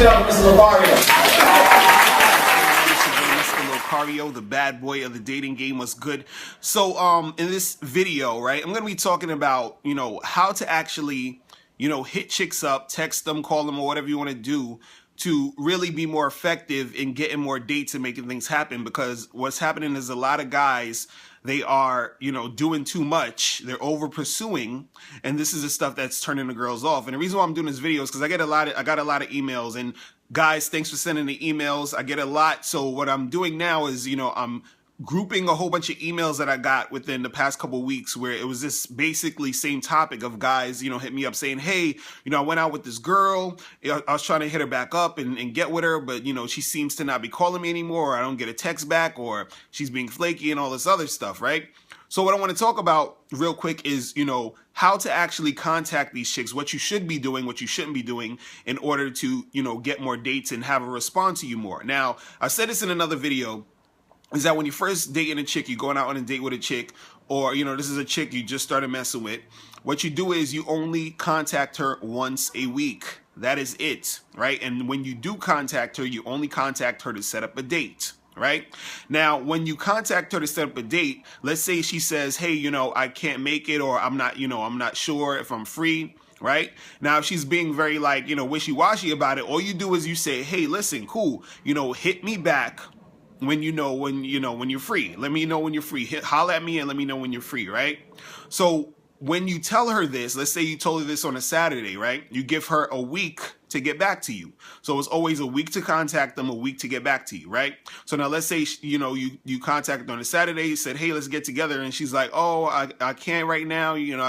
it up for Mr. Lothario. Locario, the bad boy of the dating game. Was good. So in this video, right, I'm gonna be talking about, you know, how to actually, you know, hit chicks up, text them, call them, or whatever you want to do to really be more effective in getting more dates and making things happen. Because what's happening is a lot of guys, they are, you know, doing too much. They're over pursuing, and this is the stuff that's turning the girls off. And the reason why I'm doing this video is because I got a lot of emails. And guys, thanks for sending the emails. I get a lot. So what I'm doing now is, you know, I'm grouping a whole bunch of emails that I got within the past couple of weeks, where it was this basically same topic of guys, you know, hit me up saying, hey, you know, I went out with this girl. I was trying to hit her back up and get with her, but, you know, she seems to not be calling me anymore, or I don't get a text back, or she's being flaky and all this other stuff, right? So what I want to talk about real quick is, you know, how to actually contact these chicks, what you should be doing, what you shouldn't be doing in order to, you know, get more dates and have her respond to you more. Now, I said this in another video, is that when you first dating a chick, you're going out on a date with a chick, or, you know, this is a chick you just started messing with, what you do is you only contact her once a week. That is it, right? And when you do contact her, you only contact her to set up a date. Right? Now, when you contact her to set up a date, let's say she says, hey, you know, I can't make it, or I'm not, you know, I'm not sure if I'm free. Right? Now, if she's being very, like, you know, wishy-washy about it, all you do is you say, hey, listen, cool, you know, hit me back when you're free. Let me know when you're free. Holler at me and let me know when you're free, right? So when you tell her this, let's say you told her this on a Saturday, right? You give her a week to get back to you. So it's always a week to contact them, a week to get back to you, right? So now let's say, you know, you contacted on a Saturday, you said, hey, let's get together. And she's like, oh, I can't right now. You know,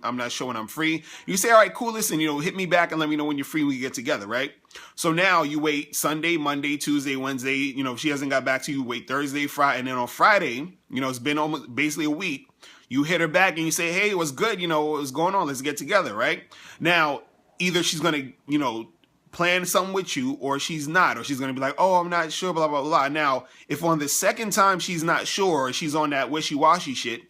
I'm not sure when I'm free. You say, all right, cool. Listen, you know, hit me back and let me know when you're free. We get together, right? So now you wait Sunday, Monday, Tuesday, Wednesday. You know, if she hasn't got back to you, wait Thursday, Friday. And then on Friday, you know, it's been almost basically a week. You hit her back and you say, hey, what's good? You know, what's going on? Let's get together, right? Now, either she's going to, you know, plan something with you, or she's not, or she's going to be like, oh, I'm not sure, blah, blah, blah. Now, if on the second time she's not sure, or she's on that wishy-washy shit,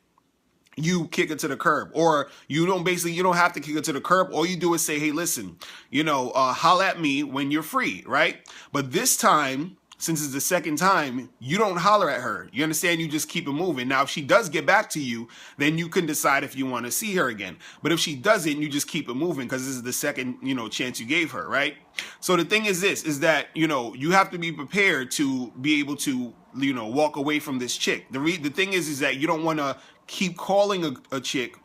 you kick it to the curb. Or you don't have to kick it to the curb. All you do is say, hey, listen, you know, holla at me when you're free, right? But this time, since it's the second time, you don't holler at her. You understand? You just keep it moving. Now, if she does get back to you, then you can decide if you want to see her again. But if she doesn't, you just keep it moving, because this is the second, you know, chance you gave her, right? So the thing is this, is that, you know, you have to be prepared to be able to, you know, walk away from this chick. The thing is that you don't want to keep calling a chick,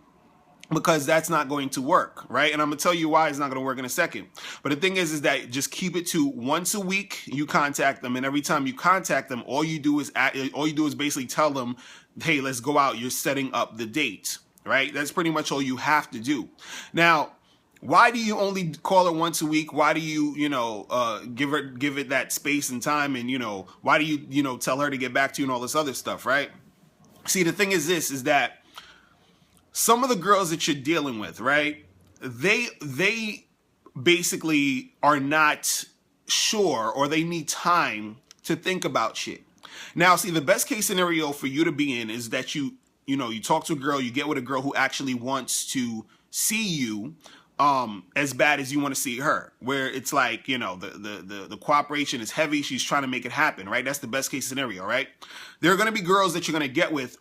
because that's not going to work, right? And I'm gonna tell you why it's not gonna work in a second. But the thing is that just keep it to once a week you contact them, and every time you contact them, all you do is basically tell them, hey, let's go out. You're setting up the date, right? That's pretty much all you have to do. Now, why do you only call her once a week? Why do you, you know, give it that space and time? And, you know, why do you, you know, tell her to get back to you and all this other stuff, right? See, the thing is this, is that some of the girls that you're dealing with, right, they basically are not sure, or they need time to think about shit. Now, see, the best case scenario for you to be in is that you talk to a girl, you get with a girl who actually wants to see you as bad as you want to see her, where it's like, you know, the cooperation is heavy. She's trying to make it happen, right? That's the best case scenario, right? There are going to be girls that you're going to get with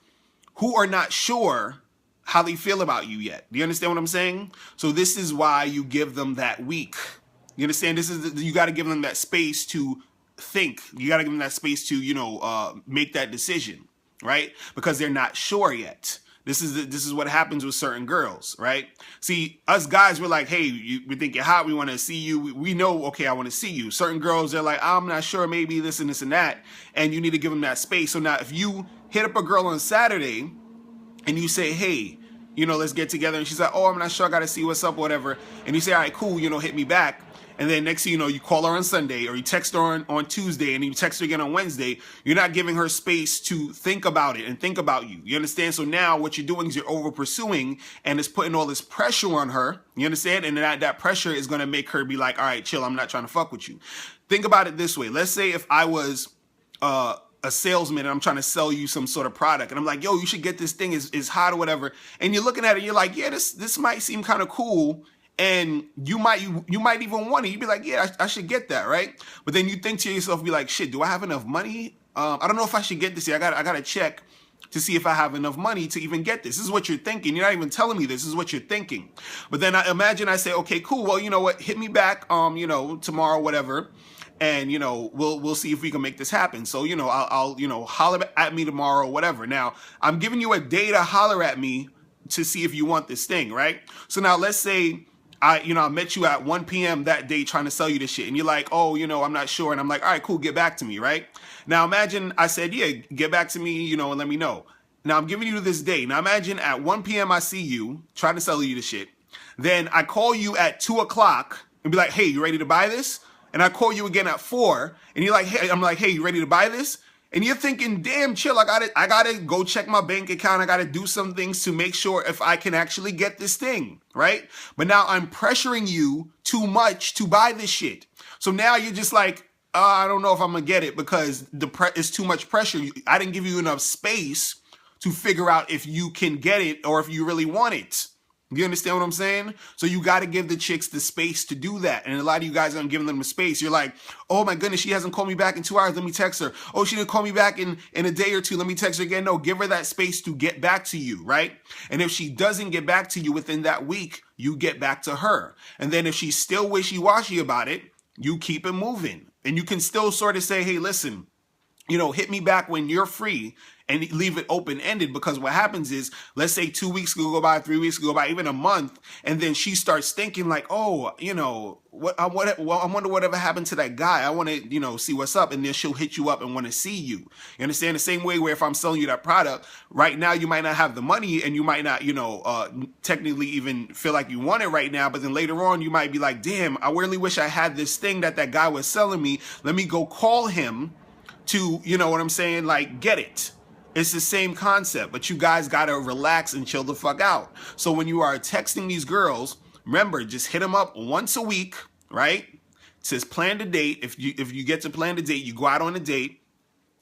who are not sure how they feel about you yet. Do you understand what I'm saying? So this is why you give them that week. You understand? You got to give them that space to think. You got to give them that space to, you know, make that decision, right? Because they're not sure yet. This is what happens with certain girls, right? See, us guys, we're like, hey, we think you're hot. We want to see you. We know, okay, I want to see you. Certain girls, they're like, I'm not sure, maybe this and this and that. And you need to give them that space. So now if you hit up a girl on Saturday and you say, hey, you know, let's get together. And she's like, oh, I'm not sure. I got to see what's up, whatever. And you say, all right, cool. You know, hit me back. And then next thing you know, you call her on Sunday, or you text her on Tuesday, and you text her again on Wednesday. You're not giving her space to think about it and think about you. You understand? So now what you're doing is you're over pursuing, and it's putting all this pressure on her. You understand? And that pressure is going to make her be like, all right, chill. I'm not trying to fuck with you. Think about it this way. Let's say if I was a salesman and I'm trying to sell you some sort of product, and I'm like, yo, you should get this thing, is hot or whatever. And you're looking at it, you're like, yeah, this might seem kind of cool. and you might even want it. You'd be like, yeah, I should get that, right? But then you think to yourself, be like, shit, do I have enough money? I don't know if I should get this here. I gotta check to see if I have enough money to even get this. This is what you're thinking. You're not even telling me this is what you're thinking. But then I imagine I say, okay, cool. Well, you know what? Hit me back, tomorrow, whatever. And, we'll see if we can make this happen. So, I'll holler at me tomorrow, whatever. Now, I'm giving you a day to holler at me to see if you want this thing, right? So now let's say I met you at 1 p.m. that day trying to sell you this shit. And you're like, oh, I'm not sure. And I'm like, all right, cool, get back to me, right? Now imagine I said, yeah, get back to me, and let me know. Now I'm giving you this day. Now imagine at 1 p.m. I see you trying to sell you the shit. Then I call you at 2 o'clock and be like, hey, you ready to buy this? And I call you again at 4 and you're like, hey, I'm like, hey, you ready to buy this? And you're thinking, damn, chill, I gotta go check my bank account. I gotta do some things to make sure if I can actually get this thing, right? But now I'm pressuring you too much to buy this shit. So now you're just like, I don't know if I'm gonna get it because it's too much pressure. I didn't give you enough space to figure out if you can get it or if you really want it. You understand what I'm saying? So you got to give the chicks the space to do that. And a lot of you guys aren't giving them the space. You're like, oh my goodness, she hasn't called me back in 2 hours. Let me text her. Oh, she didn't call me back in a day or two. Let me text her again. No, give her that space to get back to you, right? And if she doesn't get back to you within that week, you get back to her. And then if she's still wishy-washy about it, you keep it moving. And you can still sort of say, hey, listen, hit me back when you're free and leave it open-ended, because what happens is, let's say 2 weeks could go by, 3 weeks could go by, even a month, and then she starts thinking like, oh, I wonder whatever happened to that guy. I want to, see what's up, and then she'll hit you up and want to see you. You understand? The same way where if I'm selling you that product, right now you might not have the money and you might not, technically even feel like you want it right now, but then later on you might be like, damn, I really wish I had this thing that guy was selling me. Let me go call him to, like, get it. It's the same concept, but you guys got to relax and chill the fuck out. So when you are texting these girls, remember, just hit them up once a week, right? It says plan the date. If you get to plan the date, you go out on a date.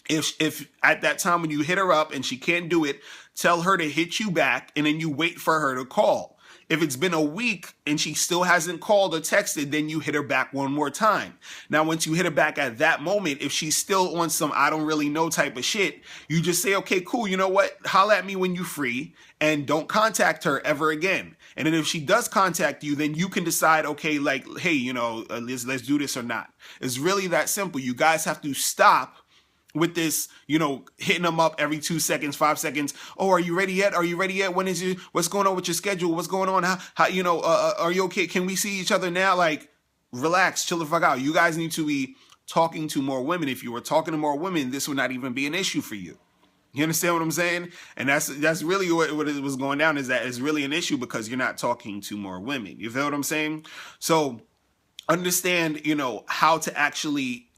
If at that time when you hit her up and she can't do it, tell her to hit you back, and then you wait for her to call. If it's been a week and she still hasn't called or texted, then you hit her back one more time. Now, once you hit her back at that moment, if she's still on some I don't really know type of shit, you just say, okay, cool, you know what? Holla at me when you're free, and don't contact her ever again. And then if she does contact you, then you can decide, okay, like, hey, let's do this or not. It's really that simple. You guys have to stop with this, hitting them up every 2 seconds, 5 seconds. Oh, are you ready yet? Are you ready yet? When is you? What's going on with your schedule? What's going on? How are you okay? Can we see each other now? Like, relax, chill the fuck out. You guys need to be talking to more women. If you were talking to more women, this would not even be an issue for you. You understand what I'm saying? And that's really what it was going down, is that it's really an issue because you're not talking to more women. You feel what I'm saying? So understand, how to actually,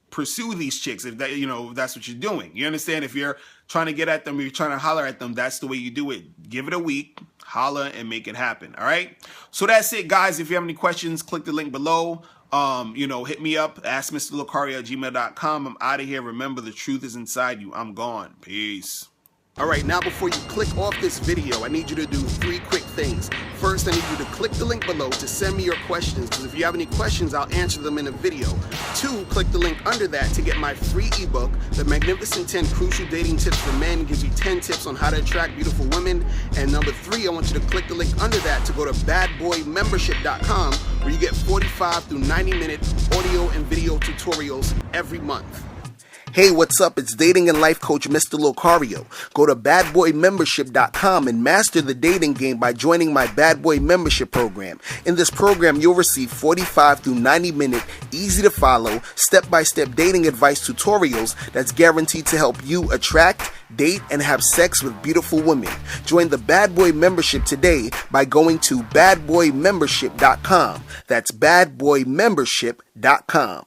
pursue these chicks if that that's what you're doing. You understand? If you're trying to get at them, if you're trying to holler at them, that's the way you do it. Give it a week, holler, and make it happen. All right. So that's it, guys. If you have any questions, click the link below. Hit me up. Ask Mr. Locario@gmail.com. I'm out of here. Remember, the truth is inside you. I'm gone. Peace. All right, now before you click off this video, I need you to do 3 quick things. First, I need you to click the link below to send me your questions, because if you have any questions, I'll answer them in a video. 2, click the link under that to get my free ebook, The Magnificent 10 Crucial Dating Tips for Men. Gives you 10 tips on how to attract beautiful women. And number 3, I want you to click the link under that to go to badboymembership.com, where you get 45 to 90-minute audio and video tutorials every month. Hey, what's up? It's dating and life coach Mr. Locario. Go to badboymembership.com and master the dating game by joining my Bad Boy Membership program. In this program, you'll receive 45 to 90-minute, easy-to-follow, step-by-step dating advice tutorials that's guaranteed to help you attract, date, and have sex with beautiful women. Join the Bad Boy Membership today by going to badboymembership.com. That's badboymembership.com.